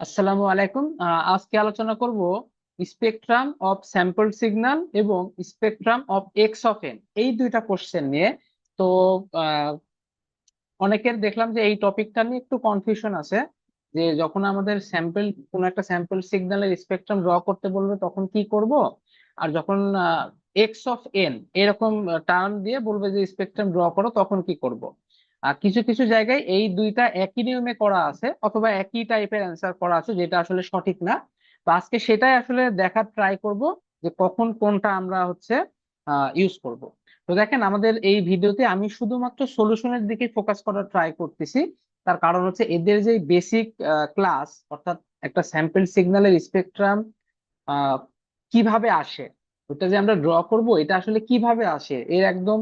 আসসালামু আলাইকুম। আজকে আলোচনা করব স্পেকট্রাম অফ স্যাম্পল সিগন্যাল এবং spectrum of x of N, এই দুইটা কোশ্চেন নিয়ে। তো আহ, অনেকের দেখলাম যে এই টপিকটা নিয়ে একটু কনফিউশন আছে, যে যখন আমাদের স্যাম্পল কোন একটা স্যাম্পল সিগন্যালের স্পেকট্রাম ড্র করতে বলবে তখন কি করব, আর যখন এক্স অফ এন এরকম টার্ম দিয়ে বলবে যে স্পেকট্রাম ড্র করো তখন কি করব। আর কিছু কিছু জায়গায় এই দুইটা একই নিয়মে করা আছে অথবা একই টাইপের অ্যান্সার করা আছে, যেটা আসলে সঠিক না। তো আজকে সেটাই আসলে দেখার ট্রাই করব যে কখন কোনটা আমরা হচ্ছে ইউজ করব। তো দেখেন, আমাদের এই ভিডিওতে আমি শুধুমাত্র সলিউশনের দিকে ফোকাস করার ট্রাই করতেছি। তার কারণ হচ্ছে এদের যে বেসিক ক্লাস, অর্থাৎ একটা স্যাম্পল সিগন্যালের স্পেকট্রাম কিভাবে আসে, ওটা যে আমরা ড্র করব এটা আসলে কিভাবে আসে, এর একদম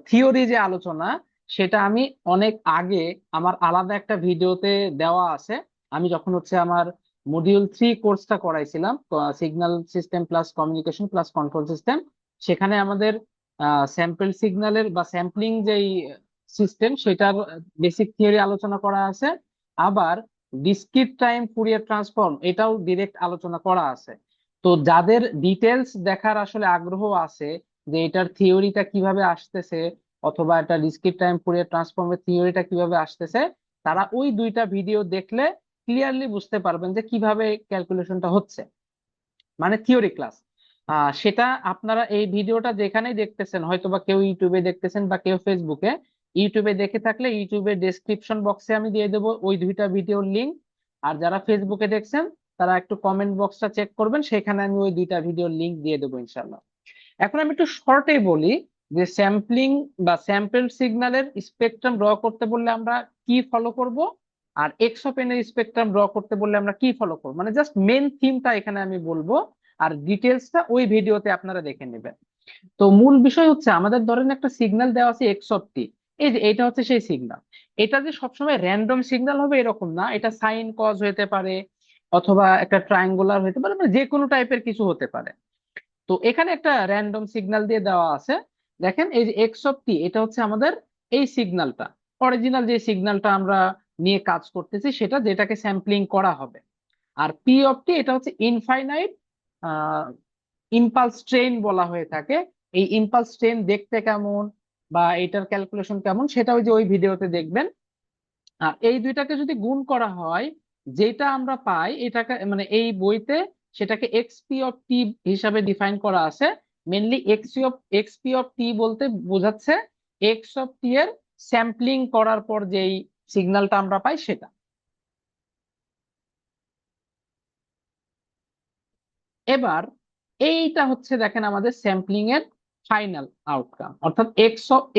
থিওরি যে আলোচনা, সেটা আমি অনেক আগে আমার আলাদা একটা ভিডিওতে দেওয়া আছে। আমি যখন হচ্ছে আমার মডিউল 3 কোর্সটা করাইছিলাম, signal system plus communication plus control system, সেখানে আমাদের স্যাম্পল সিগন্যালের বা স্যাম্পলিং যেই সিস্টেম সেটার বেসিক থিওরি আলোচনা করা আছে। আবার ডিসক্রিট টাইম ফুরিয়ার ট্রান্সফর্ম এটাও ডিরেক্ট আলোচনা করা আছে। তো যাদের ডিটেলস দেখার আসলে আগ্রহ আছে যে এটার থিওরিটা কিভাবে আসতেছে অথবা এটা ডিসক্রিট টাইম ফুরিয়ার ট্রান্সফর্মের থিওরিটা কিভাবে আসতেছে, তারা ওই দুইটা ভিডিও দেখলে ক্লিয়ারলি বুঝতে পারবেন যে কিভাবে ক্যালকুলেশনটা হচ্ছে, মানে থিওরি ক্লাস। সেটা আপনারা এই ভিডিওটা যেখানেই দেখতেছেন, হয়তো বা কেউ ইউটিউবে দেখতেছেন বা কেউ ফেসবুকে, ইউটিউবে দেখে থাকলে ইউটিউবের ডেসক্রিপশন বক্সে আমি দিয়ে দেবো ওই দুইটা ভিডিওর লিংক। আর যারা ফেসবুকে দেখছেন তারা একটু কমেন্ট বক্সটা চেক করবেন, সেখানে আমি ওই দুইটা ভিডিওর লিংক দিয়ে দেবো ইনশাল্লাহ। এখন আমি একটু শর্টে বলি যে স্যাম্পলিং বা স্যাম্পল সিগন্যালের স্পেকট্রাম ড্র করতে বললে আমরা কি ফলো করব, আর এক্স অফ এন এর স্পেকট্রাম ড্র করতে বললে আমরা কি ফলো করবো, মানে জাস্ট মেন থিমটা এখানে আমি বলবো, আর ডিটেলসটা ওই ভিডিওতে আপনারা দেখে নেবেন। তো মূল বিষয় হচ্ছে, আমাদের ধরেন একটা সিগন্যাল দেওয়া আছে এক্স অফ টি, এই যে এটা হচ্ছে সেই সিগন্যাল। এটা যে সবসময় র্যান্ডম সিগন্যাল হবে এরকম না, এটা সাইন কজ হতে পারে অথবা একটা ট্রায়াঙ্গুলার হতে পারে, মানে যে কোনো টাইপের কিছু হতে পারে। তো এখানে একটা র্যান্ডম সিগন্যাল দিয়ে দেওয়া আছে। দেখেন, এই যে এক্স অফ টি এটা হচ্ছে আমাদের এই সিগন্যালটা, অরিজিনাল যে সিগন্যালটা আমরা নিয়ে কাজ করতেছি সেটা, যেটাকে স্যাম্পলিং করা হবে। আর পি অফ টি এটা হচ্ছে ইনফাইনাইট ইম্পালস ট্রেন বলা হয়ে থাকে। এই ইম্পালস ট্রেন দেখতে কেমন বা এটার ক্যালকুলেশন কেমন সেটা ওই যে ওই ভিডিওতে দেখবেন। আর এই দুইটাকে যদি গুণ করা হয়, যেটা আমরা পাই এটাকে মানে এই বইতে সেটাকে এক্সপি অফ টি হিসাবে ডিফাইন করা আছে। মেনলি এক্সপি অফ টি বলতে বোঝাচ্ছে এক্স অফ টি এর স্যাম্পলিং করার পর যেই সিগন্যালটা আমরা পাই সেটা। এবার এইটা হচ্ছে দেখেন আমাদের স্যাম্পলিং এর ফাইনাল আউটকাম, অর্থাৎ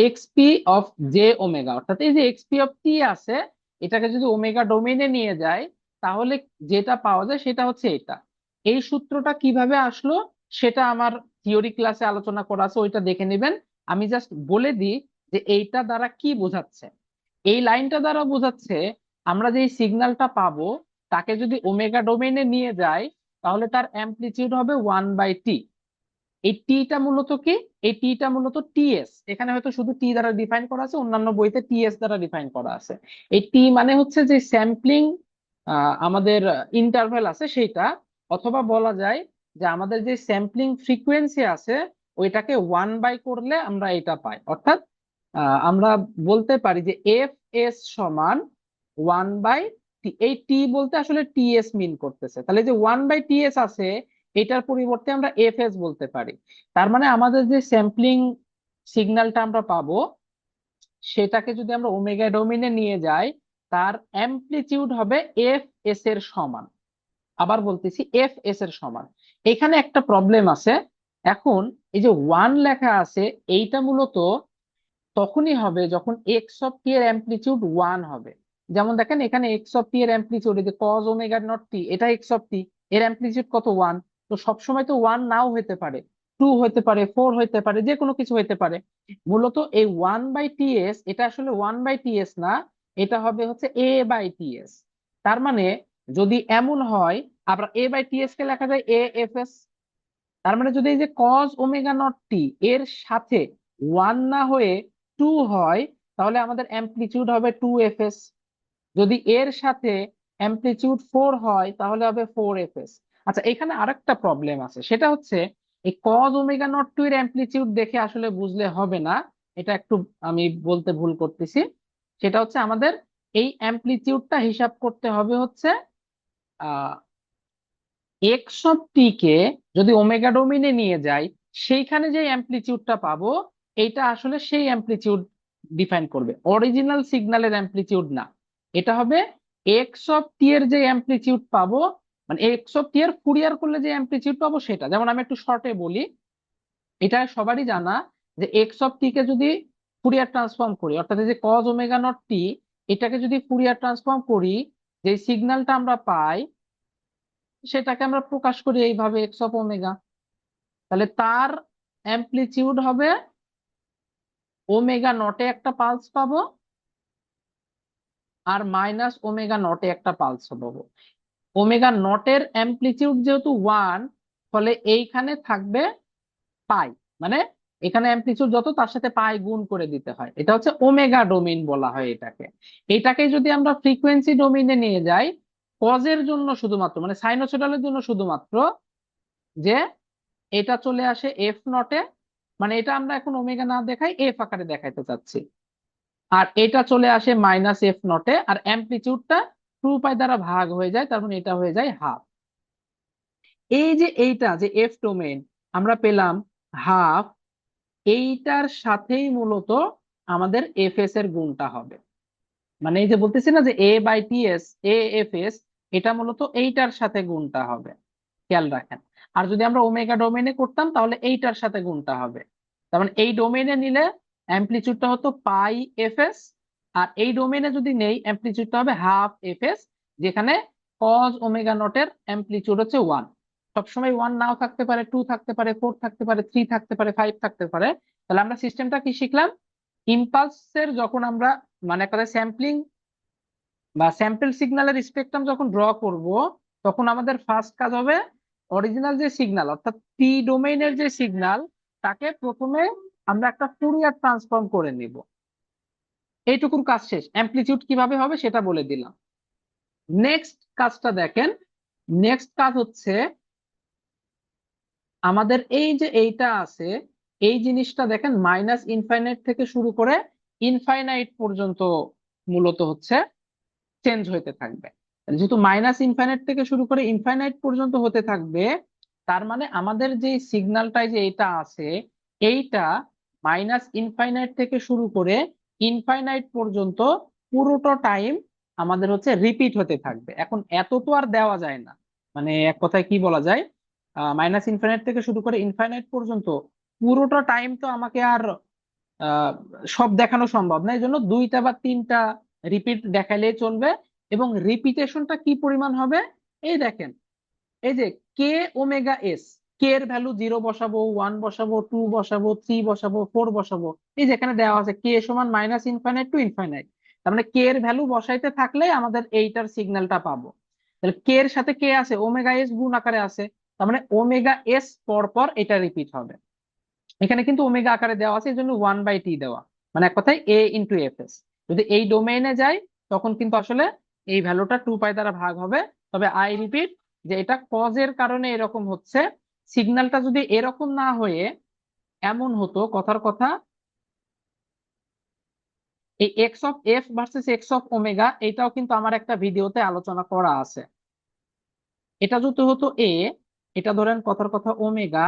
এক্সপি অফ জে ওমেগা, অর্থাৎ এই যে এক্সপি অফ টি আছে, এটাকে যদি ওমেগা ডোমেইনে নিয়ে যায় তাহলে যেটা পাওয়া যায় সেটা হচ্ছে এটা। এই সূত্রটা কিভাবে আসলো সেটা আমার থিওরি ক্লাসে আলোচনা করা আছে, ওইটা দেখে নেবেন। আমি জাস্ট বলে দিই যে এইটা দ্বারা কি বোঝাচ্ছে। এই লাইনটা দ্বারা বোঝাচ্ছে আমরা যে সিগন্যালটা পাবো তাকে যদি ওমেগা ডোমেইনে নিয়ে যায় তাহলে তার অ্যামপ্লিটিউড হবে 1/t। এই টিটা মূলত কি, এই টিটা মূলত টিএস, এখানে হয়তো শুধু টি দ্বারা ডিফাইন করা আছে, অন্যান্য বইতে টিএস দ্বারা ডিফাইন করা আছে। এই টি মানে হচ্ছে যে স্যাম্পলিং আমাদের ইন্টারভ্যাল আছে সেইটা, অথবা বলা যায় যে আমাদের যে স্যাম্পলিং ফ্রিকোয়েন্সি আছে ওইটাকে 1 বাই করলে আমরা এটা পাই। অর্থাৎ আমরা বলতে পারি যে এফ এস সমান 1/t। এই টি বলতে আসলে টিএস মিন করতেছে, তাহলে যে 1/ts আছে এটার পরিবর্তে আমরা এফ এস বলতে পারি। তার মানে আমাদের যে স্যাম্পলিং সিগন্যালটা আমরা পাবো সেটাকে যদি আমরা ওমেগা ডোমেইনে নিয়ে যাই, তার অ্যামপ্লিটিউড হবে এফ এস এর সমান। আবার বলতেছি এফ এস এর সমান। এখানে একটা প্রবলেম আছে। এখন এই যে ওয়ান লেখা আছে, এইটা মূলত তখনই হবে যখন এক্স অফ টি এর অ্যামপ্লিটিউড 1 হবে। যেমন দেখেন এখানে এক্স অফ টি এর অ্যামপ্লিটিউড, এই যে কজ ওমেগা নট টি, এটা এক্স অফ টি এর অ্যামপ্লিটিউড কত, 1। তো সবসময় তো 1 নাও হতে পারে, 2 হতে পারে, 4 হতে পারে, যে কোনো কিছু হতে পারে। মূলত এই 1/ts এটা আসলে 1/ts না, এটা হবে হচ্ছে a/ts। তার মানে যদি এমন হয়, আবার a/ts কে লেখা যায় এ এফ এস। তার মানে যদি এই যে কজ ওমেগা নট টি এর সাথে 1 না হয়ে 2 হয় তাহলে আমাদের অ্যামপ্লিটিউড হবে 2 এফ এস। যদি এর সাথে অ্যামপ্লিটিউড 4 হয় তাহলে হবে 4fs। আচ্ছা, এখানে আরেকটা প্রবলেম আছে, সেটা হচ্ছে এই কজ ওমেগা নট 2 এর অ্যামপ্লিটিউড দেখে আসলে বুঝলে হবে না, এটা একটু আমি বলতে ভুল করতেছি। সেটা হচ্ছে আমাদের এই অ্যামপ্লিটিউডটা হিসাব করতে হবে হচ্ছে এক্স অফ টি কে যদি ওমেগা ডোমেইনে নিয়ে যাই, সেইখানে যে অ্যামপ্লিটিউডটা পাবো এইটা আসলে সেই অ্যামপ্লিটিউড ডিফাইন করবে, অরিজিনাল সিগন্যালের অ্যামপ্লিটিউড না। এটা হবে এক্স অফ টি এর যে অ্যামপ্লিটিউড পাবো, মানে এক্স অফ টি এর ফুরিয়ার করলে যে অ্যামপ্লিটিউড পাবো সেটা। যেমন আমি একটু শর্টে বলি, এটা সবারই জানা যে এক্স অফ টি কে যদি ফুরিয়ার ট্রান্সফর্ম করি, অর্থাৎ এই যে কজ ওমেগা নট টি, এটাকে যদি ফুরিয়ার ট্রান্সফর্ম করি, যে সিগন্যালটা আমরা পাই সেটাকে আমরা প্রকাশ করি এইভাবে এক্স অফ ওমেগা। তাহলে তার অ্যামপ্লিটিউড হবে ওমেগা নটে একটা পালস পাবো আর মাইনাস ওমেগা নটে একটা পালস পাবো। ওমেগা নটের অ্যামপ্লিটিউড যেহেতু 1, ফলে এইখানে থাকবে পাই, মানে এখানে অ্যামপ্লিটিউড যত তার সাথে পাই গুণ করে দিতে হয়। এটা হচ্ছে ওমেগা ডোমেইন বলা হয় এটাকে। এটাকে যদি আমরা ফ্রিকোয়েন্সি ডোমেইনে নিয়ে যাই, কজের জন্য শুধুমাত্র, মানে সাইনোসয়েডালের জন্য শুধুমাত্র, যে এটা চলে আসে এফ নটে, মানে এটা আমরা এখন ওমেগা না দেখাই এফ আকারে দেখাইতে চাচ্ছি, আর এটা চলে আসে মাইনাস এফ নটে, আর অ্যামপ্লিটিউডটা 2 পাই দ্বারা ভাগ হয়ে যায়, তার মানে এটা হয়ে যায় হাফ। এই যে এইটা যে এফ ডোমেইন আমরা পেলাম হাফ, এইটার সাথেই মূলত আমাদের এফ এস এর গুণটা হবে। মানে এই যে বলতেছি না যে A by T S, A F S, এটা মূলত এইটার সাথে গুণটা হবে, খেয়াল রাখেন। আর যদি আমরা ওমেগা ডোমেইনে করতাম তাহলে এইটার সাথে গুণটা হবে। তার মানে এই ডোমেইনে নিলে অ্যামপ্লিটিউডটা হতো পাই এফ এস, আর এই ডোমেইনে যদি নেই অ্যামপ্লিটিউডটা হবে হাফ এফ এস, যেখানে কজ ওমেগা নটের অ্যামপ্লিটিউড হচ্ছে 1। সবসময় 1 নাও থাকতে পারে, 2 থাকতে পারে, 4 থাকতে পারে, 3 থাকতে পারে, 5 থাকতে পারে। তাহলে আমরা সিস্টেমটা কি শিখলাম? ইম্পালসের যখন আমরা, মানে একটা স্যাম্পলিং বা স্যাম্পল সিগন্যালের স্পেকট্রাম যখন ড্র করব, তখন আমাদের ফার্স্ট কাজ হবে অরিজিনাল যে সিগন্যাল অর্থাৎ টি ডোমেইনের যে সিগন্যাল, তাকে প্রথমে আমরা একটা ফুরিয়ার ট্রান্সফর্ম করে নিব। এইটুকুর কাজ শেষ। অ্যামপ্লিটিউড কিভাবে হবে সেটা বলে দিলাম। নেক্সট কাজটা দেখেন, নেক্সট কাজ হচ্ছে আমাদের এই যে এইটা আছে, এই জিনিসটা দেখেন মাইনাস ইনফাইনাইট থেকে শুরু করে ইনফাইনাইট পর্যন্ত মূলত হচ্ছে চেঞ্জ হইতে থাকবে। যেহেতু মাইনাস ইনফাইনাইট থেকে শুরু করে ইনফাইনাইট পর্যন্ত হতে থাকবে, তার মানে আমাদের যে সিগন্যালটাই যে এটা আছে, এইটা মাইনাস ইনফাইনাইট থেকে শুরু করে ইনফাইনাইট পর্যন্ত পুরোটা টাইম আমাদের হচ্ছে রিপিট হতে থাকবে। এখন এত তো আর দেওয়া যায় না, মানে এক কথায় কি বলা যায়, মাইনাস ইনফাইনাইট থেকে শুরু করে ইনফাইনাইট পর্যন্ত পুরোটা টাইম তো আমাকে আর আহ, সব দেখানো সম্ভব না। এই জন্য 2টা বা 3টা রিপিট দেখাইলেই চলবে। এবং রিপিটেশনটা কি পরিমাণ হবে, এই দেখেন, এই যে কে ওমেগা এস, কে এর ভ্যালু 0 বসাবো, 1 বসাবো, 2 বসাবো, 3 বসাবো, 4 বসাবো, এই যেখানে দেওয়া আছে কে সমান মাইনাস ইনফাইনাইট টু ইনফাইনাইট। তার মানে কে এর ভ্যালু বসাইতে থাকলে আমাদের এইটার সিগন্যালটা পাবো। তাহলে কে এর সাথে কে আছে, ওমেগা এস গুণ আকারে আছে, তার মানে ওমেগা এস পর পর এটা রিপিট হবে। এখানে কিন্তু ওমেগা আকারে দেওয়া আছে, এই জন্য 1/t দেওয়া, মানে এক কথায় এ ইন্টু এফ এস। যদি এই ডোমেইনে যাই তখন কিন্তু আসলে এই ভ্যালুটা 2 পাই দ্বারা ভাগ হবে। তবে আই রিপিট, যে এটা কজের কারণে এরকম হচ্ছে। সিগন্যালটা যদি এরকম না হয়ে এমন হতো, কথার কথা, এই x of F versus x of omega, এটাও কিন্তু আমার একটা ভিডিওতে আলোচনা করা আছে। এটা যদি হতো এ, এটা ধরেন কথার কথা ওমেগা,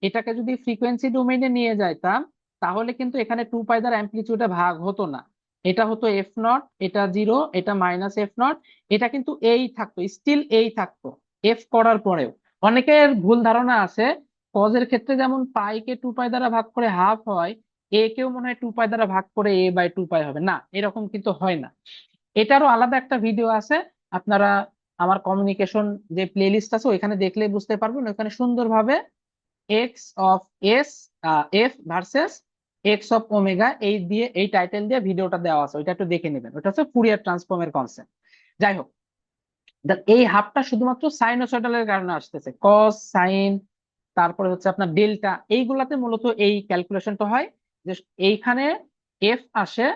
এটাকে যদি ফ্রিকোয়েন্সি ডোমেইনে নিয়ে যাইতাম, তাহলে কিন্তু এখানে 2 পাই দ্বারা অ্যামপ্লিটিউডে ভাগ হতো না, এটা হতো এফ নট, এটা 0, এটা মাইনাস এফ নট, এটা কিন্তু এই থাকতো, স্টিল এই থাকতো এফ করার পরেও। অনেকের ভুল ধারণা আছে, কজের ক্ষেত্রে যেমন পাই কে 2 পাই দ্বারা ভাগ করে হাফ হয়, এ কেও মনে হয় 2 পাই দ্বারা ভাগ করে এ বাই 2 পাই হবে, না এরকম কিন্তু হয় না। এটারও আলাদা একটা ভিডিও আছে, আপনারা আমার কমিউনিকেশন যে প্লেলিস্ট আছে ওইখানে দেখলে বুঝতে পারবেন। ওইখানে সুন্দরভাবে x of S, F versus x of omega এই দিয়ে, এই টাইটেল দিয়ে ভিডিওটা দেওয়া আছে, ওইটা একটু দেখে নেবেন। ওটা হচ্ছে ফুরিয়ার ট্রান্সফর্মের কনসেপ্ট। যাই হোক, এই হাফটা শুধুমাত্র সাইনোসয়েডালের কারণে আসতেছে, কস সাইন, তারপরে হচ্ছে আপনার ডেল্টা, এইগুলাতে মূলত এই ক্যালকুলেশনটা হয়, যে এইখানে এফ আসে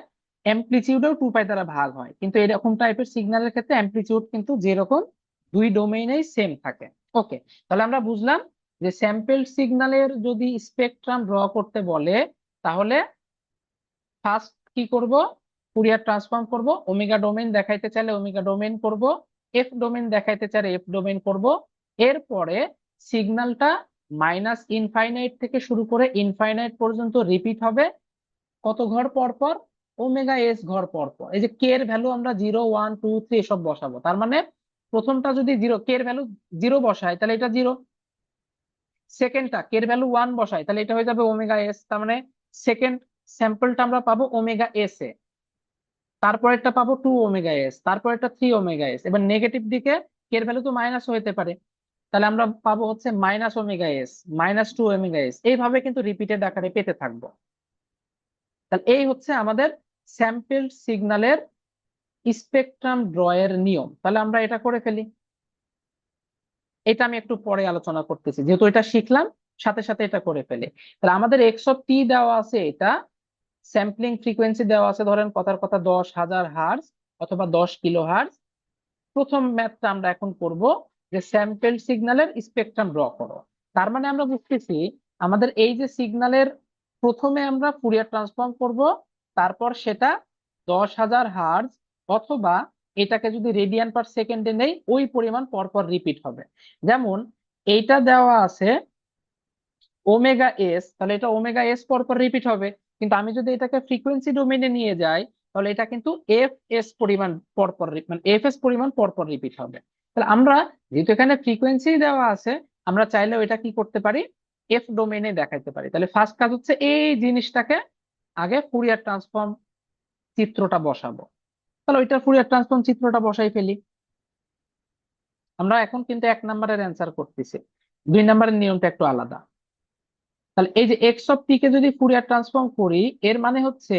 অ্যামপ্লিচিউডও 2 পাই দ্বারা ভাগ হয়, কিন্তু এরকম টাইপের সিগন্যালের ক্ষেত্রে অ্যামপ্লিচিউড কিন্তু যেরকম দুই ডোমেইনেই সেম থাকে। ওকে, তাহলে আমরা বুঝলাম যে স্যাম্পল সিগন্যালের যদি স্পেকট্রাম ড্র করতে বলে তাহলে ফার্স্ট কি করব, ফুরিয়ার ট্রান্সফর্ম করব, ওমেগা ডোমেইন দেখাইতে চাইলে ওমেগা ডোমেইন করব, এফ ডোমেইন দেখাইতে চাইলে এফ ডোমেইন করব। এরপরে সিগন্যালটা মাইনাস ইনফাইনাইট থেকে শুরু করে ইনফাইনাইট পর্যন্ত রিপিট হবে কত ঘর পর পর, ওমেগা এস ঘর পর পর। এই যে কে এর ভ্যালু আমরা 0 1 2 3 এসব বসাবো, তার মানে প্রথমটা যদি জিরো, কে এর ভ্যালু 0 বসায় তাহলে এটা 0, সেকেন্ডটা কে এর ভ্যালু 1 বসায় তাহলে এটা হয়ে যাবে ওমেগা এস, তার মানে সেকেন্ড স্যাম্পলটা আমরা পাবো ওমেগা এস এ, তারপরেরটা পাবো 2 ওমেগা এস, তারপরেরটা 3 ওমেগা এস। এবার নেগেটিভ দিকে কে এর ভ্যালু তো মাইনাস হতে পারে, তাহলে আমরা পাবো হচ্ছে -ওমেগা এস, -2 ওমেগা এস, এইভাবে কিন্তু রিপিটেড আকারে পেতে থাকবো। তাহলে এই হচ্ছে আমাদের স্যাম্পল সিগন্যালের স্পেকট্রাম ড্র এর নিয়ম। তাহলে আমরা এটা করে ফেলি, এটা আমি একটু পরে আলোচনা করতেছি, যেহেতু এটা শিখলাম সাথে সাথে এটা করে ফেলি। তাহলে আমাদের এক্স অফ টি দেওয়া আছে, এটা স্যাম্পলিং ফ্রিকোয়েন্সি দেওয়া আছে, ধরেন কথার কথা 10,000 হার্জ অথবা 10 কিলো হার্জ। প্রথম ম্যাথটা আমরা এখন করব যে স্যাম্পল সিগন্যালের স্পেকট্রাম ড্র করো। তার মানে আমরা বুঝতেছি আমাদের এই যে সিগন্যালের প্রথমে আমরা ফুরিয়ার ট্রান্সফর্ম করব, তারপর সেটা 10,000 হার্জ অথবা এটাকে যদি রেডিয়ান পার সেকেন্ডে নেই ওই পরিমাণ পরপর রিপিট হবে। যেমন এইটা দেওয়া আছে ওমেগা এস, তাহলে এটা ওমেগা এস পরপর রিপিট হবে। কিন্তু আমি যদি এটাকে ফ্রিকোয়েন্সি ডোমেইনে নিয়ে যাই তাহলে এটা কিন্তু এফ এস পরিমাণ পরপর মানে এফ এস পরিমাণ পরপর রিপিট হবে। তাহলে আমরা যেহেতু এখানে ফ্রিকোয়েন্সি দেওয়া আছে, আমরা চাইলেও এটা কি করতে পারি, এফ ডোমেইনে দেখাইতে পারি। তাহলে ফার্স্ট কাজ হচ্ছে এই জিনিসটাকে আগে ফুরিয়ার ট্রান্সফর্ম চিত্রটা বসাবো। তাহলে ওইটা ফুরিয়ার ট্রান্সফর্ম চিত্রটা বসাই ফেলি। আমরা এখন কিন্তু 1 নম্বরের অ্যান্সার করতেছি, 2 নম্বরের নিয়মটা একটু আলাদা। তাহলে এই যে এক্স অফ টি কে যদি ফুরিয়ার ট্রান্সফর্ম করি, এর মানে হচ্ছে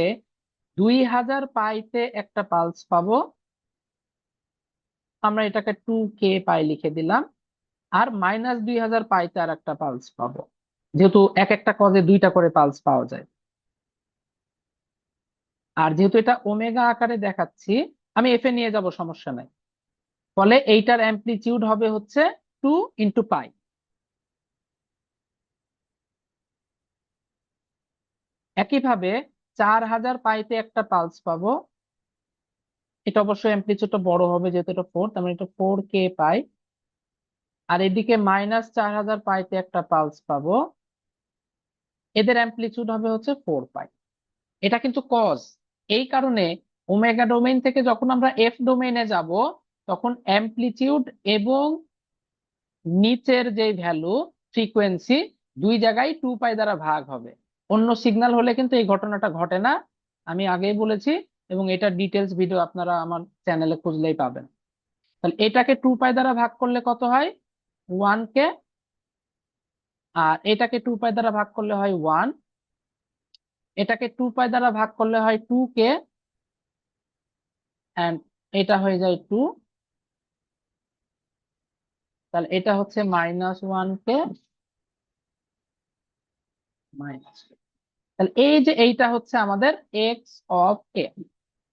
2000 পাইতে একটা পালস পাবো, আমরা এটাকে 2K পাই লিখে দিলাম। আর -2000 পাইতে আর একটা পালস পাবো, যেহেতু এক একটা কজে দুইটা করে পালস পাওয়া যায়। আর যেহেতু এটা ওমেগা আকারে দেখাচ্ছি, আমি এফ এ নিয়ে যাব, সমস্যা নাই। ফলে এইটার অ্যামপ্লিটিউড হবে হচ্ছে 2 × পাই। একইভাবে 4000 পাইতে একটা পালস পাবো, এটা অবশ্যই অ্যামপ্লিটিউডটা বড় হবে যেহেতু এটা 4, তার মানে এটা 4K পাই। আর এদিকে -4000 পাইতে একটা পালস পাবো, এদের অ্যামপ্লিটিউড হবে হচ্ছে 4 পাই। এটা কিন্তু কজ, এই কারণে ওমেগা ডোমেইন থেকে যখন আমরা এফ ডোমেইনে যাব তখন অ্যামপ্লিটিউড এবং নিচের যে ভ্যালু ফ্রিকোয়েন্সি দুই জায়গায় 2 পাই দ্বারা ভাগ হবে। অন্য সিগন্যাল হলে কিন্তু এই ঘটনাটা ঘটে না, আমি আগেই বলেছি, এবং এটা ডিটেলস ভিডিও আপনারা আমার চ্যানেলে খুঁজলেই পাবেন। তাহলে এটাকে 2 পাই দ্বারা ভাগ করলে কত হয়, 1K। আর এটাকে 2 পাই দ্বারা ভাগ করলে হয় 1, এটাকে 2 পাই দ্বারা ভাগ করলে হয় 2K, এন্ড এটা হয়ে যায় 2। তাহলে এটা হচ্ছে -1K মাইনাস। তাহলে এই যে এইটা হচ্ছে আমাদের এক্স অফ এ,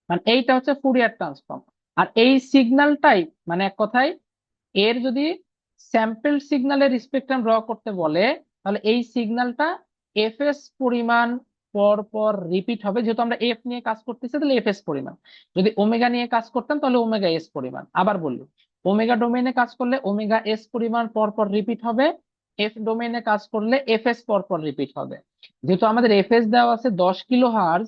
মানে এইটা হচ্ছে ফুরিয়ার ট্রান্সফর্ম। আর এই সিগন্যালটাই মানে এক কথায় এর যদি স্যাম্পল সিগন্যালের স্পেকট্রাম ড্র করতে বলে তাহলে এই সিগন্যালটা এফ এস পরিমাণ পর পর রিপিট হবে। যেহেতু আমরা এফ নিয়ে কাজ করতেছি তাহলে এফ এস পরিমাণ, যদি ওমেগা নিয়ে কাজ করতাম তাহলে ওমেগা এস পরিমাণ। আবার বললি, ওমেগা ডোমেইনে কাজ করলে ওমেগা এস পরিমাণ পর পর রিপিট হবে, এফ ডোমেইনে কাজ করলে এফ এস পর পর রিপিট হবে। যেহেতু আমাদের এফ এস দেওয়া আছে 10 কিলো হার্জ,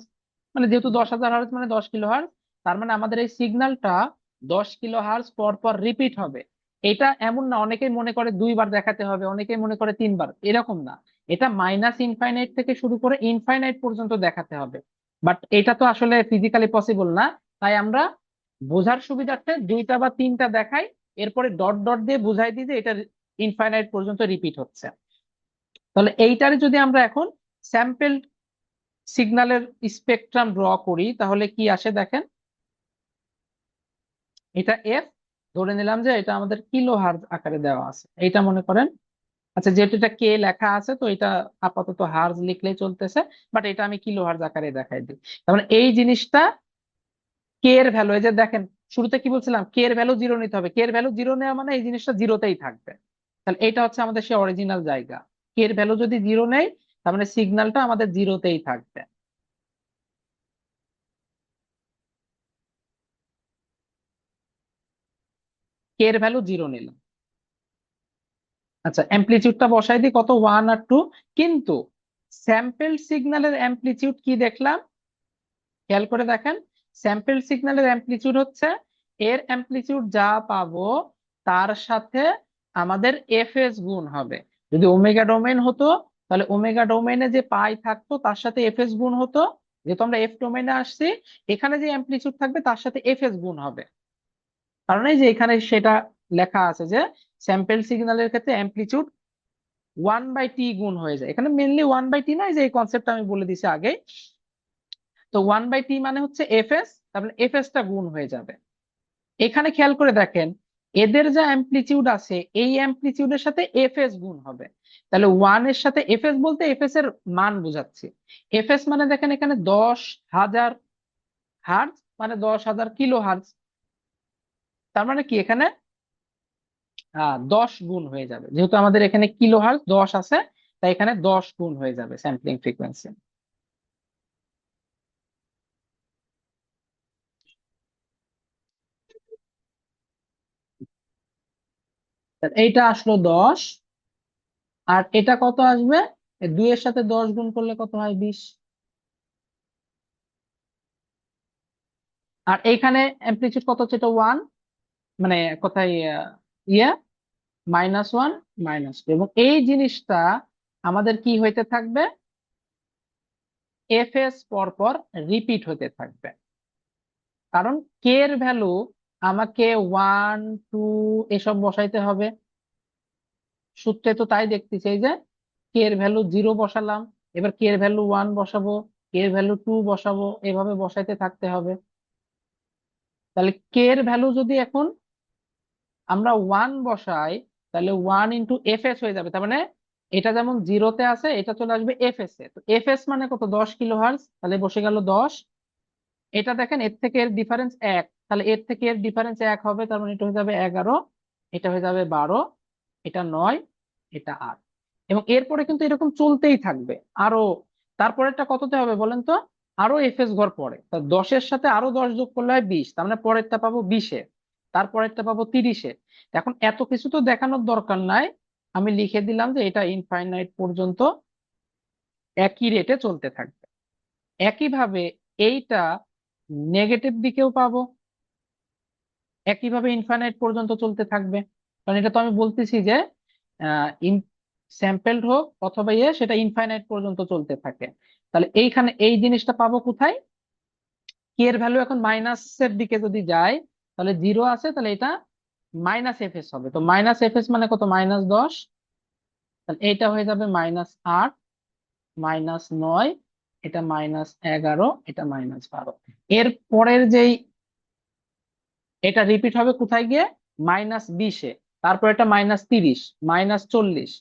মানে যেহেতু 10,000 হার্জ মানে 10 কিলো হার্জ, তার মানে আমাদের এই সিগন্যালটা 10 কিলো হার্জ পর পর রিপিট হবে। এটা এমন না অনেকেই মনে করে 2 বার দেখাতে হবে, অনেকেই মনে করে 3 বার, এরকম না। এটা মাইনাস ইনফাইনাইট থেকে শুরু করে ইনফাইনাইট পর্যন্ত দেখাতে হবে, বাট এটা তো আসলে ফিজিক্যালি পসিবল না। তাই আমরা বোঝার সুবিধার্থে 2টা বা 3টা দেখাই, এরপরে ডট ডট দিয়ে বুঝাই দিই যে এটা ইনফাইনাইট পর্যন্ত রিপিট হচ্ছে। তাহলে এইটারে যদি আমরা এখন স্যাম্পল সিগন্যালের স্পেকট্রাম ড্র করি তাহলে কি আসে দেখেন, এটা এফ, ধরে নিলাম যে এটা আমাদের কিলো হার্জ আকারে দেওয়া আছে, এইটা মনে করেন। আচ্ছা, যেহেতু এটা কে লেখা আছে তো এটা আপাতত হার্জ লিখলেই চলতেছে, বাট এটা আমি কিলো হার্জ আকারে দেখাই দিই। তার মানে এই জিনিসটা কে এর ভ্যালু, এই যে দেখেন শুরুতে কি বলছিলাম, কে এর ভ্যালু জিরো নিতে হবে, কে এর ভ্যালু জিরো নেওয়া মানে এই জিনিসটা জিরোতেই থাকবে। তাহলে এটা হচ্ছে আমাদের সেই অরিজিনাল জায়গা। কে এর ভ্যালু যদি জিরো নেই, তার মানে সিগন্যালটা আমাদের জিরোতেই থাকবে। কে এর ভ্যালু জিরো নিলাম। আচ্ছা, অ্যামপ্লিচিউডটা বসাই দিই, কত, 1 আর 2। কিন্তু স্যাম্পল সিগন্যালের অ্যামপ্লিচিউড কি দেখলাম, খেয়াল করে দেখেন। স্যাম্পল সিগন্যালের অ্যামপ্লিচিউড হচ্ছে এর অ্যামপ্লিচিউড যা পাবো তার সাথে আমাদের এফএস গুণ হবে। যদি ওমেগা ডোমেন হতো, তাহলে ওমেগা ডোমেনে যে পাই থাকতো তার সাথে এফএস গুণ হতো। যেহেতু আমরা এফ ডোমেনে আসছি, এখানে যে অ্যামপ্লিচিউড থাকবে তার সাথে এফএস গুণ হবে। কারণ এই যে এখানে সেটা লেখা আছে যে স্যাম্পল সিগন্যালের ক্ষেত্রে অ্যামপ্লিচিউড 1/t গুণ হয়ে যায়। এখানে মেনলি 1/t না, এই যে এই কনসেপ্টটা আমি বলে দিছি আগে। তো 1/t মানে হচ্ছে এফএস, তারপরে এফএস টা গুণ হয়ে যাবে। এখানে খেয়াল করে দেখেন, এদের যা অ্যামপ্লিচিউড আছে এই অ্যামপ্লিচিউডের সাথে এফএস গুণ হবে। তাহলে 1 এর সাথে এফএস বলতে এফএস এর মান বোঝাচ্ছি। এফএস মানে দেখেন এখানে 10,000 হার্জ, মানে 10,000 কিলো হার্জ। তার মানে কি এখানে 10 গুণ হয়ে যাবে, যেহেতু আমাদের এখানে কিলো হার্জ 10 আছে, তাই এখানে 10 গুণ হয়ে যাবে স্যাম্পলিং ফ্রিকোয়েন্সি। এইটা আসলো 10, আর এটা কত আসবে, 2 এর সাথে 10 গুণ করলে কত হয়, 20। আর এইখানে অ্যামপ্লিচিউড কত হচ্ছে, এটা 1, মানে কোথায় ইয়া -1 -2, এবং এই জিনিসটা আমাদের কি হইতে থাকবে, এফএস পর পর রিপিট হতে থাকবে। কারণ কে এর ভ্যালু আমাকে 1, 2 এসব বসাইতে হবে। সূত্রে তো তাই দেখতেছি, এই যে কে এর ভ্যালু 0 বসালাম, এবার কে এর ভ্যালু 1 বসাবো, কে এর ভ্যালু 2 বসাবো, এভাবে বসাইতে থাকতে হবে। তাহলে কে এর ভ্যালু যদি এখন আমরা 1 বসাই, তাহলে 1 × এফএস হয়ে যাবে। তার মানে এটা যেমন জিরোতে আছে, এটা চলে আসবে এফএস এ। তো এফএস মানে কত, 10 কিলো হার্জ, তাহলে বসে গেল 10। এটা দেখেন এর থেকে এর ডিফারেন্স 1, তাহলে এর থেকে এর ডিফারেন্স 1 হবে, তার মানে এটা হয়ে যাবে 11, এটা হয়ে যাবে 12, এটা 9, এটা 8। এবং এরপরে কিন্তু এরকম চলতেই থাকবে আরো। তারপরেরটা কততে হবে বলেন তো, আরো এফএস ঘর পরে, তা 10-এর সাথে আরো 10 যোগ করলে হয় 20, তার মানে পরেরটা পাবো 20-এ, তারপরেরটা পাবো 30-এ। এখন এত কিছু তো দেখানোর দরকার নাই, আমি লিখে দিলাম যে এটা ইনফাইনাইট পর্যন্ত একই রেটে চলতে থাকবে। একইভাবে এইটা নেগেটিভ দিকেও পাবো, একইভাবে ইনফাইনাইট পর্যন্ত চলতে থাকবে। কারণ এটা তো আমি বলতেছি যে স্যাম্পেলড হোক অথবা ইয়ে, সেটা ইনফাইনাইট পর্যন্ত চলতে থাকে। তাহলে এইখানে এই জিনিসটা পাবো কোথায়, কে এর ভ্যালু এখন মাইনাসের দিকে যদি যায়, তাহলে 0 আছে, তাহলে এটা -এফএস হবে। তো -এফএস মানে কত, -10, তাহলে এইটা হয়ে যাবে -8, -9, এটা -11, এটা -12। এর পরের যেই, এটা রিপিট হবে কোথায় গিয়ে, -20-এ, তারপর এটা -30, -40,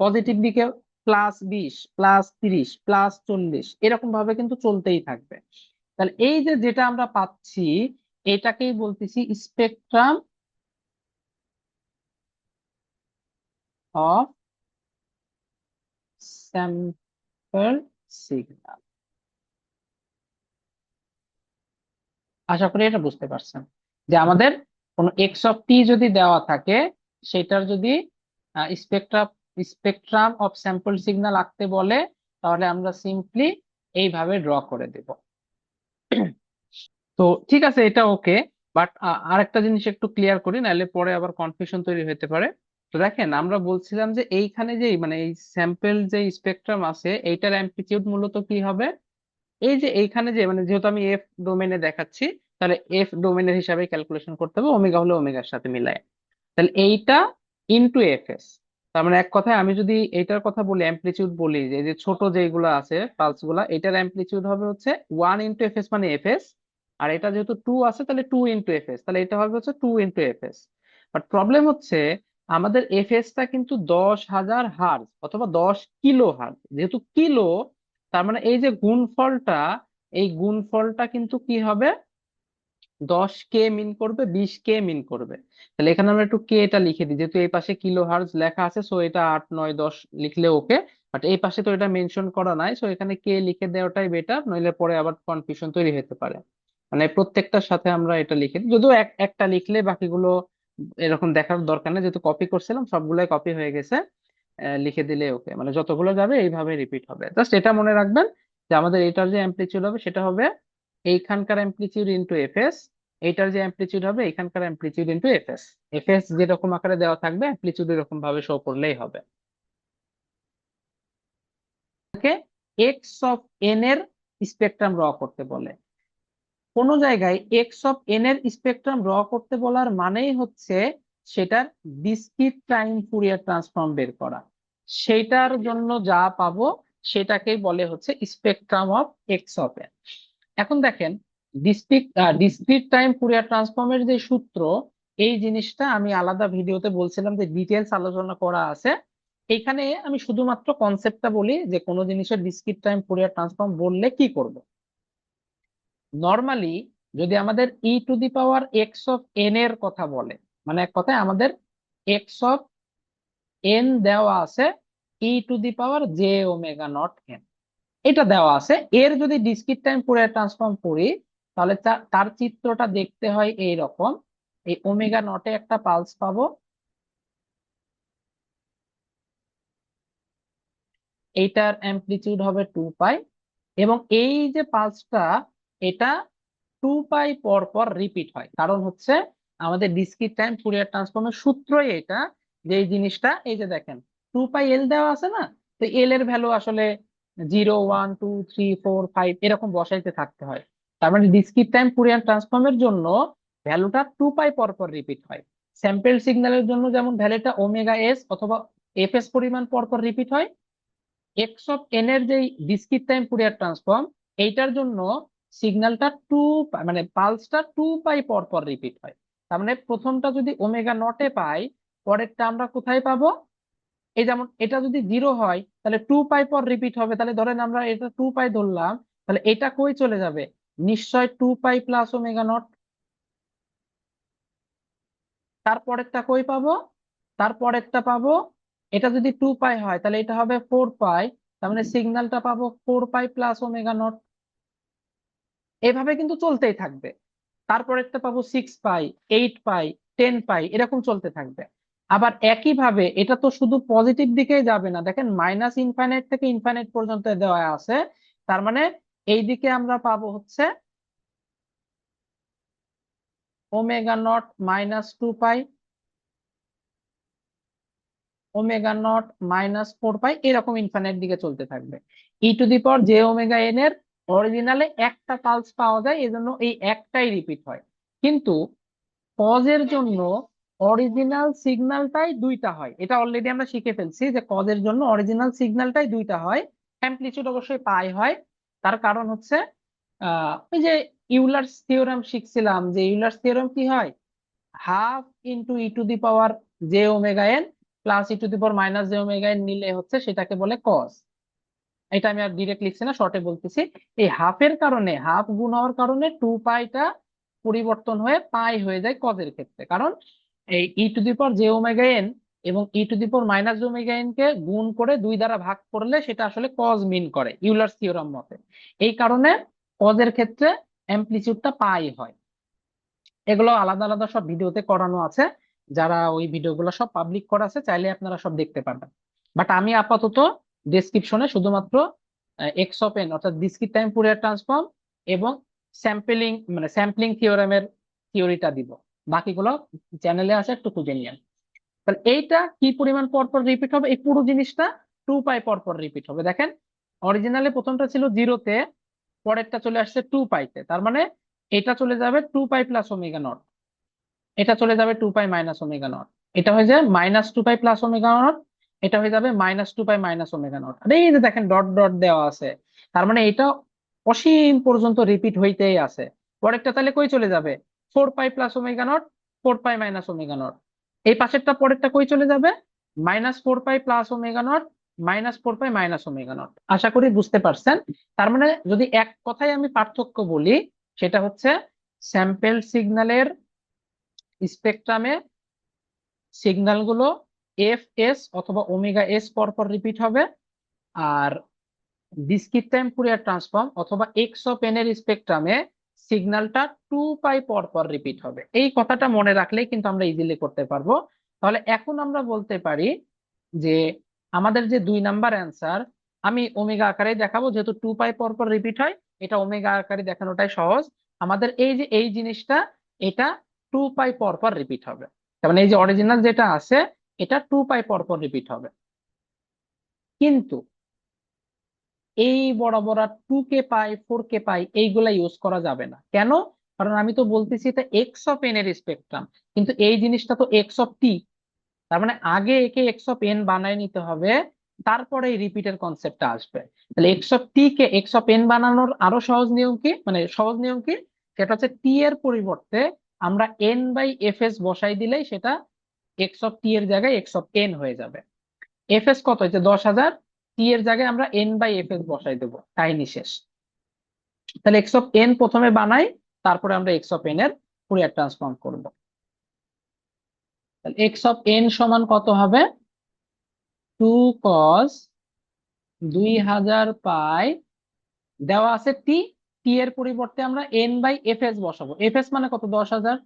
পজিটিভ দিকে +20, +30, +40, এরকম ভাবে কিন্তু চলতেই থাকবে। তাহলে এই যে যেটা আমরা পাচ্ছি, এটাকেই বলতেছি স্পেকট্রাম অফ স্যাম্পল সিগন্যাল। আশা করি এটা বুঝতে পারছেন যে আমাদের কোনো x যদি দেওয়া থাকে, সেটার যদি spectrum spectrum of sample signal আঁকতে বলে, তাহলে আমরা সিম্পলি এইভাবে ড্র করে দেব। তো ঠিক আছে, এটা ওকে। বাট আরেকটা জিনিস একটু ক্লিয়ার করি, নাহলে পরে আবার কনফিউশন তৈরি হতে পারে। তো দেখেন, আমরা বলছিলাম যে এইখানে যে মানে এই স্যাম্পল যে স্পেকট্রাম আছে, এইটার অ্যামপ্লিটিউড মূলত কি হবে, এই যে এইখানে যে মানে যেহেতু আমি এফ ডোমেনে দেখাচ্ছি, তাহলে এফ ডোমেনের হিসাবে ক্যালকুলেশন করতে হবে, ওমেগা হলে ওমেগার সাথে মিলায়। তাহলে এইটা ইনটু এফএস। তার মানে এক কথায় আমি যদি এইটার কথা বলি, অ্যামপ্লিটিউড বলি, যে এই যে ছোট যেগুলো আছে পালস গুলা, এটার অ্যামপ্লিটিউড হবে হচ্ছে 1 × এফএস মানে এফএস। আর এটা যেহেতু 2 আছে, তাহলে 2 × এফএস, তাহলে এটা হবে হচ্ছে 2 × এফএস। বাট প্রবলেম হচ্ছে আমাদের এফএস টা কিন্তু 10,000 হার্জ অথবা 10 কিলো হার্জ, যেহেতু কিলো, তার মানে এই যে গুণফলটা, এই গুণফলটা কিন্তু কি হবে, 10K মিন করবে, 20K মিন করবে। তাহলে এখানে আমরা একটু কে এটা লিখে দিই, যেহেতু এই পাশে কিলো হার্জ লেখা আছে, সো এটা 8 9 10 লিখলে ওকে। বাট এই পাশে তো এটা মেনশন করা নাই, সো এখানে কে লিখে দেওয়াটাই বেটার, নইলে পরে আবার কনফিউশন তৈরি হতে পারে। মানে প্রত্যেকটার সাথে আমরা এটা লিখে দিই, যদিও একটা লিখলে বাকিগুলো এরকম দেখার দরকার নেই, যেহেতু কপি করছিলাম সবগুলাই কপি হয়ে গেছে। লিখে দিলে ওকে, মানে যতগুলো যাবে এইভাবে রিপিট হবে। জাস্ট এটা মনে রাখবেন যে আমাদের এটার যে অ্যামপ্লিচিউড হবে সেটা হবে এইখানকার অ্যামপ্লিচিউড ইনটু এফএস, এইটার যে অ্যামপ্লিচিউড হবে এখানকার অ্যামপ্লিচিউড ইনটু এফএস। এফএস যেরকম আকারে দেওয়া থাকবে অ্যামপ্লিচিউড এরকম ভাবে শো করলেই হবে। এক্স অফ এন এর স্পেকট্রাম ড্র করতে বলে। কোন জায়গায় এক্স অফ এন এর স্পেকট্রাম ড্র করতে বলার মানেই হচ্ছে সেটার ডিসক্রিট টাইম ফুরিয়ার ট্রান্সফর্ম বের করা। সেটার জন্য যা পাবো সেটাকেই বলে হচ্ছে spectrum of x of N. এখন দেখেন, ডিসক্রিট টাইম ফুরিয়ার ট্রান্সফর্মের যে সূত্র, এই জিনিসটা আমি আলাদা ভিডিওতে বলছিলাম যে ডিটেলস আলোচনা করা আছে। এখানে আমি শুধুমাত্র কনসেপ্টটা বলি যে কোনো জিনিসের ডিসক্রিট টাইম ফুরিয়ার ট্রান্সফর্ম বললে কি করব। নর্মালি যদি আমাদের e to the power x of n এর কথা বলে, মানে এক কথায় আমাদের এক্স অফ এন দেওয়া আছে e to the power j omega naught n, এটা দেওয়া আছে। এর যদি ডিসক্রিট টাইম ফুরিয়ার ট্রান্সফর্ম করি, তাহলে তার চিত্রটা দেখতে হয় এই রকম। এই ওমেগা নটে একটা পালস পাবো, এইটার অ্যামপ্লিটিউড হবে 2 পাই, এবং এই যে পালসটা এটা 2 পাই পর পর রিপিট হয়। কারণ হচ্ছে আমাদের ডিসক্রিট টাইম ফুরিয়ার ট্রান্সফর্মের সূত্রই এটা, যে এই জিনিসটা এই যে দেখেন 2 পাই এল দেওয়া আছে না, তো এল এর ভ্যালু আসলে 0 1 2 3 4 5 এরকম বসাইতে থাকতে হয়। তার মানে ডিসক্রিট টাইম ফুরিয়ার ট্রান্সফর্মের জন্য ভ্যালুটা 2 পাই পর পর রিপিট হয়। স্যাম্পল সিগন্যালের জন্য যেমন ভ্যালুটা ওমেগা এস অথবা এফএস পরিমাণ পর পর রিপিট হয়, এক্স অফ এন এর যে ডিসক্রিট টাইম ফুরিয়ার ট্রান্সফর্ম, এইটার জন্য সিগন্যালটা মানে পালসটা 2 পাই পর পর রিপিট হয়। তার মানে প্রথমটা যদি ওমেগা নটে পাই, পরেরটা আমরা কোথায় পাবো? এই যেমন এটা যদি 0 হয় তাহলে 2 পাই পর রিপিট হবে, তাহলে ধরেন আমরা এটা 2 পাই ধরলাম, তাহলে এটা কই চলে যাবে? নিশ্চয় 2 পাই প্লাস ওমেগা নট। তারপরেরটা কই পাবো? তারপরেরটা পাবো, এটা যদি 2 পাই হয় তাহলে এটা হবে 4 পাই, তার মানে সিগন্যালটা পাবো 4 পাই প্লাস ওমেগা নট। এভাবে কিন্তু চলতেই থাকবে। তারপরেরটা পাবো 6 পাই, 8 পাই, 10 পাই, এরকম চলতে থাকবে। আবার একইভাবে এটা তো শুধু পজিটিভ দিকেই যাবে না, দেখেন মাইনাস ইনফাইনাইট থেকে ইনফাইনাইট পর্যন্ত দেওয়া আছে। তার মানে এই দিকে আমরা পাবো হচ্ছে omega naught -2 pi, omega naught -4 pi, এরকম ইনফাইনাইট দিকে চলতে থাকবে। E to the power j omega n এর অরিজিনালে একটা পালস পাওয়া যায়, এজন্য এই একটাই রিপিট হয়। কিন্তু কজের জন্য অরিজিনাল সিগন্যালটাই দুইটা হয়, এটা অলরেডি আমরা শিখে ফেলছি যে কজের জন্য অরিজিনাল সিগন্যালটাই দুইটা হয়। অ্যামপ্লিটিউড অবশ্যই পাই হয়। তার কারণ হচ্ছে ওই যে ইউলার্স থিওরেম শিখছিলাম, যে ইউলার্স থিওরেম কি হয়, half into E to the power j omega N plus E to the power minus j omega N নিলে হচ্ছে সেটাকে বলে কজ। এটা আমি আর ডিরেক্ট লিখছি না, শর্টে বলতেছি। এই হাফের কারণে, হাফ গুণ হওয়ার কারণে 2 পাইটা পরিবর্তন হয়ে পাই হয়ে যায় কজের ক্ষেত্রে, কারণ এই e to the power j omega n এবং e to the power minus j omega n কে গুণ করে 2 দ্বারা ভাগ করলে সেটা আসলে কজ মিন করে ইউলার্স থিওরাম মতে। এই কারণে কজের ক্ষেত্রে অ্যামপ্লিটিউডটা পাই হয়। এগুলো আলাদা আলাদা সব ভিডিওতে করানো আছে, যারা ওই ভিডিওগুলো সব পাবলিক করা আছে চাইলে আপনারা সব দেখতে পারবেন। বাট আমি আপাতত ডেসক্রিপশনে শুধুমাত্র এক্স অফ এন অর্থাৎ ডিসক্রিট টাইম ফুরিয়ার ট্রান্সফর্ম এবং স্যাম্পলিং থিওরেমের থিওরিটা দিব। বাকিগুলো চ্যানেলে আছে, একটু খুঁজে নিয়েন। তাহলে এইটা কি পরিমাণ পর পর রিপিট হবে? এই পুরো জিনিসটা 2 পাই পর পর রিপিট হবে। দেখেন অরিজিনালে প্রথমটা ছিল 0-তে, পরেরটা চলে আসছে 2 পাইতে, তার মানে এটা চলে যাবে 2 পাই প্লাস ওমেগা নট, এটা চলে যাবে 2 পাই মাইনাস ওমেগা নট, এটা হয়ে যায় -2 পাই প্লাস ওমেগা নট, এটা হয়ে যাবে -2 পাই মাইনাস ওমেগা নট। আর এই যে দেখেন ডট ডট দেওয়া আছে, তার মানে এটা অসীম পর্যন্ত রিপিট হইতেই আছে। পরেরটা তাহলে কই চলে যাবে? 4 pi plus omega naught, 4 pi minus omega naught. এই পাশেরটা পরেরটা কই চলে যাবে? -4 pi plus omega naught, -4 pi minus omega naught. আশা করি বুঝতে পারছেন। তার মানে যদি এক কথায় আমি পার্থক্য বলি, সেটা হচ্ছে স্যাম্পল সিগন্যালের স্পেকট্রামে সিগন্যালগুলো এফ এস অথবা ওমেগা এস পরপর রিপিট হবে, আর ডিসক্রিট টাইম ফুরিয়ার ট্রান্সফর্ম অথবা এক্স অফ এন এর স্পেকট্রামে সিগন্যালটা 2 পাই পরপর রিপিট হবে। এই কথাটা মনে রাখলেই কিন্তু আমরা ইজিলি করতে পারবো। তাহলে এখন আমরা বলতে পারি যে আমাদের যে 2 নাম্বার অ্যান্সার, আমি ওমেগা আকারে দেখাবো যেহেতু 2 পাই পরপর রিপিট হয়, এটা ওমেগা আকারে দেখানোটাই সহজ। আমাদের এই যে এই জিনিসটা, এটা 2 পাই পরপর রিপিট হবে। তার মানে এই যে অরিজিনাল যেটা আছে, এটা 2 পাই পরপর রিপিট হবে। কিন্তু এই বড় বড় 2k পাই 4k পাই এইগুলা ইউজ করা যাবে না। কেন? কারণ আমি তো বলতেছি এটা এক্স অফ এন এর স্পেকট্রাম, কিন্তু এই জিনিসটা তো এক্স অফ টি। তার মানে আগে একে এক্স অফ এন বানায় নিতে হবে, তারপরে এই রিপিটের কনসেপ্টটা আসবে। তাহলে x of T K x of N বানানোর আরো সহজ নিয়ম কি, মানে সহজ নিয়ম কি, সেটা হচ্ছে টি এর পরিবর্তে আমরা এন বাই এফ এস বসাই দিলেই সেটা এক্স অফ টি এর জায়গায় এক্স অফ এন হয়ে যাবে। এফ এস কত হয়েছে 10,000, টি এর জায়গায় আমরা এন বাই এফ এস বসাই দেবো, কাহিনী শেষ। তাহলে এক্স অফ এন প্রথমে বানাই, তারপরে আমরা এক্স অফ এন এর ফুরিয়ার ট্রান্সফর্ম করব। তাহলে এক্স অফ এন সমান কত হবে? 2 cos 2000 পাই, দেওয়া আছে টি, টি এর পরিবর্তে আমরা এন বাই এফ এস বসাবো। এফ এস মানে কত? 10,000।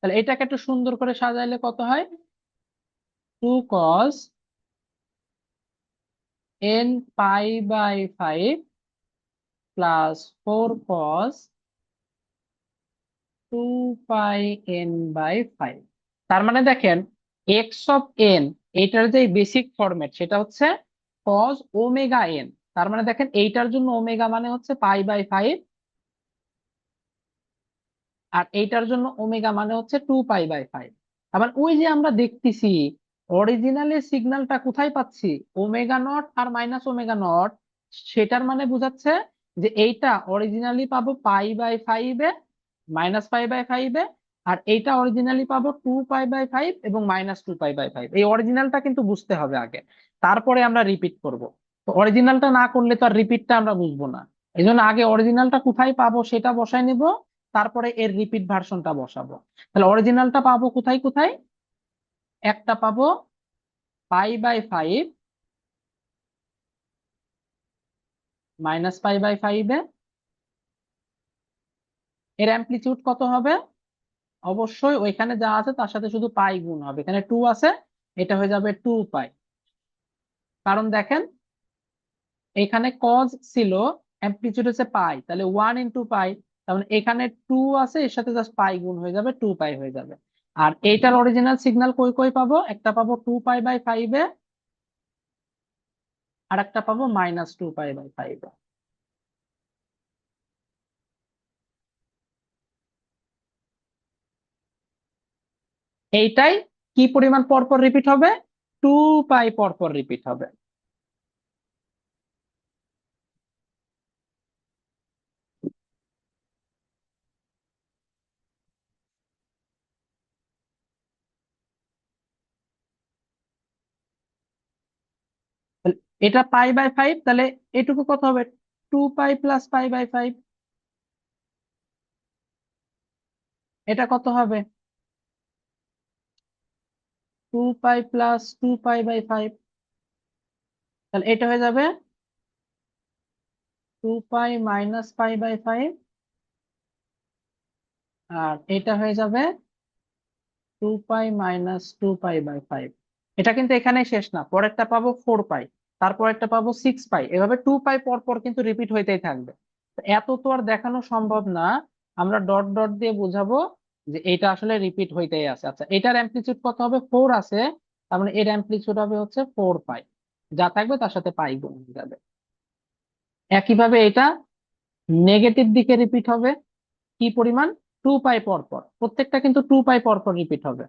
তাহলে এটাকে একটু সুন্দর করে সাজাইলে কত হয়? 2 cos n pi by 5 plus 4 cos 2 pi n by 5। তার মানে দেখেন, এক্স অফ এন এইটার যে বেসিক ফরম্যাট সেটা হচ্ছে কজ ওমেগা এন। তার মানে দেখেন এইটার জন্য ওমেগা মানে হচ্ছে পাই বাই 5, আর এইটার জন্য ওমেগা মানে হচ্ছে 2 পাই বাই 5। আবার ওই যে আমরা দেখতেছি অরিজিনালের সিগন্যালটা কোথায় পাচ্ছি, ওমেগা নট আর মাইনাস ওমেগা নট, সেটার মানে বোঝাচ্ছে যে এইটা অরিজিনালি পাবো পাই বাই 5-এ, -পাই বাই 5-এ, আর এইটা অরিজিনালি পাবো 2 পাই বাই 5 এবং -2 পাই বাই 5। এই অরিজিনালটা কিন্তু বুঝতে হবে আগে, তারপরে আমরা রিপিট করব। তো অরিজিনালটা না করলে তো আর রিপিটটা আমরা বুঝবো না। এই জন্য আগে অরিজিনালটা কোথায় পাবো সেটা বসাই নিব, তারপরে এর রিপিট ভার্সনটা বসাবো। তাহলে অরিজিনালটা পাবো কোথায় কোথায়? একটা পাবো পাই বাই 5 -পাই বাই 5-এ। এর অ্যামপ্লিটিউড কত হবে? অবশ্যই ওইখানে যা আছে তার সাথে শুধু পাই গুণ হবে, এখানে 2 আছে, এটা হয়ে যাবে 2 পাই। কারণ দেখেন এখানে কজ ছিল, অ্যামপ্লিটিউড হচ্ছে পাই, তাহলে 1 × পাই, তার মানে এখানে 2 আছে, এর সাথে জাস্ট পাই গুণ হয়ে যাবে, 2 পাই হয়ে যাবে। আর এইটার অরিজিনাল সিগন্যাল কই কই পাবো? একটা পাবো 2 পাই বাই 5-এ, আর একটা পাবো -2 পাই বাই 5-এ। এইটাই কি পরিমাণ পরপর রিপিট হবে? 2 পাই পরপর রিপিট হবে। তাহলে এটা পাই বাই 5, তাহলে এটুকু কত হবে? 2 পাই প্লাস পাই বাই 5। এটা কত হবে? 2 পাই প্লাস 2 পাই বাই 5। তাহলে এটা হয়ে যাবে 2 পাই - পাই বাই 5, আর এটা হয়ে যাবে 2 পাই - 2 পাই বাই 5। এটা কিন্তু এখানে শেষ না, পরেরটা পাবো 4 পাই, তারপর একটা পাবো 6 পাই, এভাবে 2 পাই পর পর কিন্তু রিপিট হইতেই থাকবে। তো এত তো আর দেখানো সম্ভব না, আমরা ডট ডট দিয়ে বোঝাবো যে এটা আসলে রিপিট হইতেই আছে। আচ্ছা, এটার অ্যামপ্লিটিউড কত হবে? 4 আছে, তার মানে এর অ্যামপ্লিটিউড হবে হচ্ছে 4 পাই, যা থাকবে তার সাথে পাই গুণ হয়ে যাবে। একইভাবে এটা নেগেটিভ দিকে রিপিট হবে, কি পরিমাণ? 2 পাই পর পর, প্রত্যেকটা কিন্তু 2 পাই পর পর রিপিট হবে।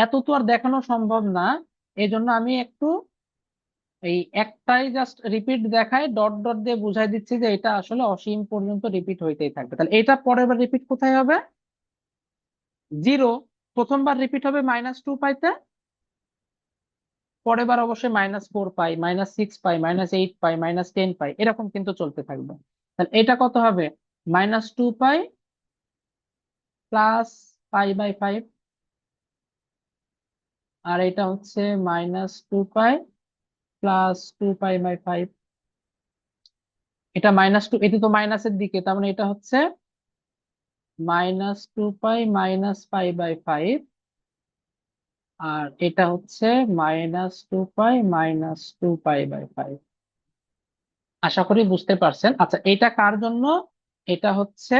এত তো আর দেখানো সম্ভব না, এই জন্য আমি একটু এই একটাই জাস্ট রিপিট দেখায়, ডট ডট দিয়ে বুঝাই দিচ্ছি যে এটা আসলে অসীম পর্যন্ত রিপিট হইতেই থাকবে। তাহলে এটা পরের বার রিপিট কোথায় হবে? 0। প্রথমবার রিপিট হবে -2π-তে, পরের বার অবশ্যই -4π, -6π, -8π, -10π, এরকম কিন্তু চলতে থাকবে। তাহলে এটা কত হবে? -2π প্লাস π/5, আর এটা হচ্ছে -2π প্লাস 2π/5। এটা -2, এটি তো মাইনাসের দিকে, তার মানে এটা হচ্ছে -2π মাইনাস π/5, আর এটা হচ্ছে -2π মাইনাস 2π/5। আশা করি বুঝতে পারছেন। আচ্ছা, এটা কার জন্য? এটা হচ্ছে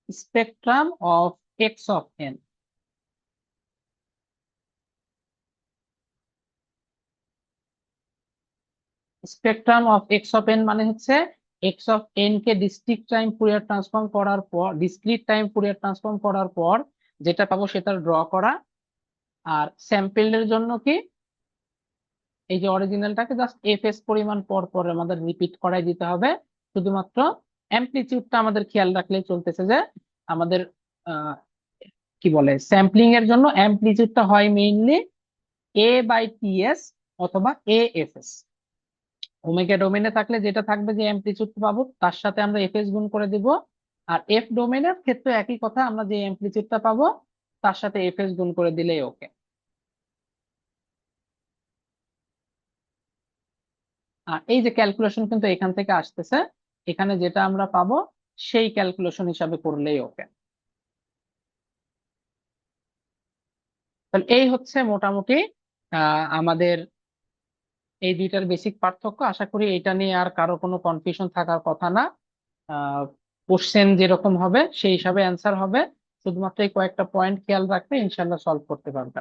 spectrum of x of N. Spectrum of x of N মানে হচ্ছে x of N K discrete time Fourier transform করার পর, যেটা পাবো সেটা ড্র করা। আর স্যাম্পেলের জন্য কি, এই যে অরিজিনালটাকে জাস্ট এফ এস পরিমাণ পর পর আমাদের রিপিট করাই দিতে হবে। শুধুমাত্র অ্যামপ্লিচিউডটা আমাদের খেয়াল রাখলেই চলতেছে যে আমাদের আহ, কি বলে, স্যাম্পলিং এর জন্য অ্যামপ্লিচিউডটা হয় মেইনলি a/ts অথবা AFS। ওমেগা ডোমেনে থাকলে যেটা থাকবে যে অ্যামপ্লিচিউড পাবো তার সাথে আমরা এফএস গুণ করে দিব। আর এফ ডোমেনের ক্ষেত্রে একই কথা, আমরা যে অ্যামপ্লিচিউডটা পাবো তার সাথে এফএস গুণ করে দিলেই ওকে। আর এই যে ক্যালকুলেশন কিন্তু এখান থেকে আসতেছে, এখানে যেটা আমরা পাবো সেই ক্যালকুলেশন হিসাবে করলেই ওকে। তাহলে এই হচ্ছে মোটামুটি আমাদের এই দুইটার বেসিক পার্থক্য। আশা করি এটা নিয়ে আর কারো কোনো কনফিউশন থাকার কথা না। কোশ্চেন যেরকম হবে সেই হিসাবে অ্যান্সার হবে, শুধুমাত্র এই কয়েকটা পয়েন্ট খেয়াল রাখলে ইনশাল্লাহ সলভ করতে পারবে।